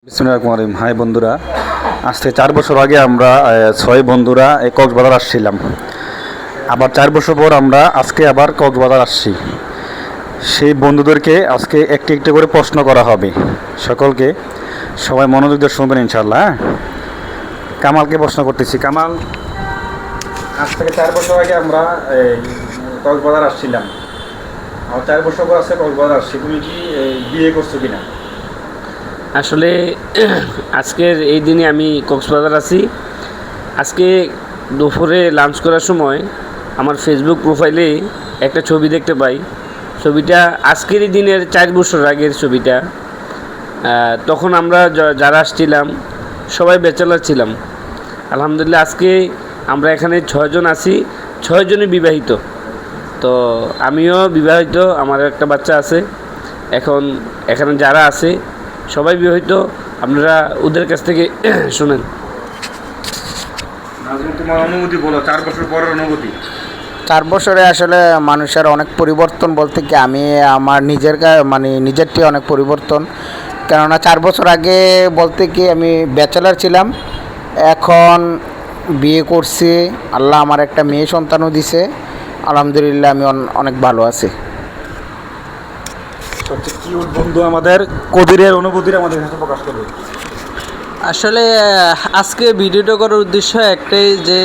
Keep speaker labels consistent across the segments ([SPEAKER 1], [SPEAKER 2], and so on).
[SPEAKER 1] বিসমিল্লাহির হাই বন্ধুরা, আজ থেকে 4 বছর আগে আমরা 6 বন্ধুরা এই কক্সবাজার আসছিলাম। আবার 4 বছর পর আমরা আজকে আবার কক্সবাজার আসছি। সেই বন্ধুদেরকে আজকে একটি একটি করে প্রশ্ন করা হবে। সকলকে সবাই মনোযোগ দিয়ে শুনবেন ইনশাআল্লাহ। কামালকে প্রশ্ন করতেছি। কামাল, আজ থেকে 4 বছর আগে আমরা কক্সবাজার আসছিলাম, আর 4 বছর পর আজকে কক্সবাজার আসছি। তুমি কি বিয়ে করছো কিনা?
[SPEAKER 2] আসলে আজকের এই দিনে আমি কক্সবাজার আছি। আজকে দুপুরে লাঞ্চ করার সময় আমার ফেসবুক প্রোফাইলে একটা ছবি দেখতে পাই। ছবিটা আজকেরই দিনের 4 বছর আগের ছবিটা। তখন আমরা যারা আসছিলাম সবাই ব্যাচেলার ছিলাম। আলহামদুলিল্লাহ আজকে আমরা এখানে 6 জন আছি, 6 জনই বিবাহিত। তো আমিও বিবাহিত, আমার একটা বাচ্চা আছে। এখন এখানে যারা আছে সবাই বিবাহিত। আপনারা ওদের কাছ থেকে শুনেন।
[SPEAKER 1] তোমার অনুভূতি বলো, 4 বছর পরের অনুভূতি।
[SPEAKER 3] 4 বছরে আসলে মানুষের অনেক পরিবর্তন বলতে কি আমি আমার নিজেরটি অনেক পরিবর্তন। কেননা 4 বছর আগে বলতে কি আমি ব্যাচেলার ছিলাম, এখন বিয়ে করছি। আল্লাহ আমার একটা মেয়ে সন্তানও দিছে। আলহামদুলিল্লাহ আমি অনেক ভালো আছি।
[SPEAKER 1] সবচেয়ে কিউট বন্ধু আমাদের কবিরের অনুভূতিটা আমাদের কাছে প্রকাশ করবে।
[SPEAKER 4] আসলে আজকে ভিডিওটা করার উদ্দেশ্য একটাই যে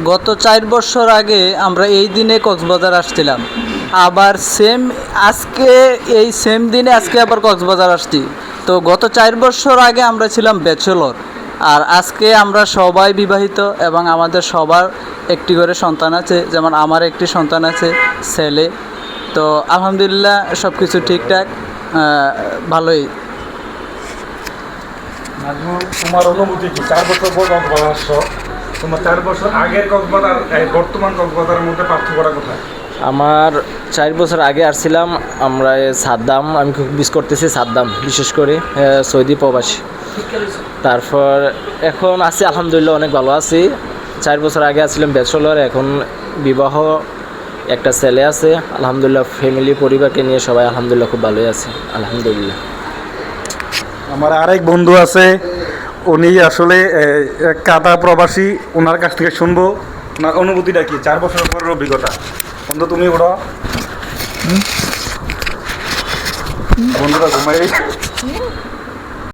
[SPEAKER 4] গত 4 বছর আগে আমরা এই দিনে কক্সবাজার আসছিলাম, আবার আজকে এই সেম দিনে আজকে আবার কক্সবাজার আসছি। তো গত 4 বছর আগে আমরা ছিলাম ব্যাচেলর, আর আজকে আমরা সবাই বিবাহিত এবং আমাদের সবার একটি করে সন্তান আছে। যেমন আমার একটি সন্তান আছে, ছেলে। তো আলহামদুলিল্লাহ সব কিছু ঠিকঠাক, ভালোই।
[SPEAKER 1] তোমার অনুভূতি কি? 4 বছর পর কক্সবাজার আসছো, তোমার 4 বছর আগের কক্সবাজার বর্তমান কক্সবাজারের মধ্যে পার্থক্যটা কোথায়?
[SPEAKER 5] আমার 4 বছর আগে আসছিলাম আমরা সাদ্দাম, আমি খুব মিস করতেছি সাদ্দাম, বিশেষ করে সৌদি প্রবাসী। তারপর এখন আছি আলহামদুলিল্লাহ অনেক ভালো আছি। 4 বছর আগে আসছিলাম ব্যাচেলর, এখন বিবাহ, একটা ছেলে আছে। আলহামদুলিল্লাহ ফ্যামিলি পরিবারকে নিয়ে সবাই আলহামদুলিল্লাহ খুব ভালোই আছে আলহামদুলিল্লাহ।
[SPEAKER 1] আমার আরেক বন্ধু আছে, উনি আসলে কাতার প্রবাসী। ওনার কাছ থেকে শুনবো ওনার অনুভূতিটা কি, 4 বছর পরের অভিজ্ঞতা। বন্ধু তুমি ওরা বন্ধুরা ঘুমাই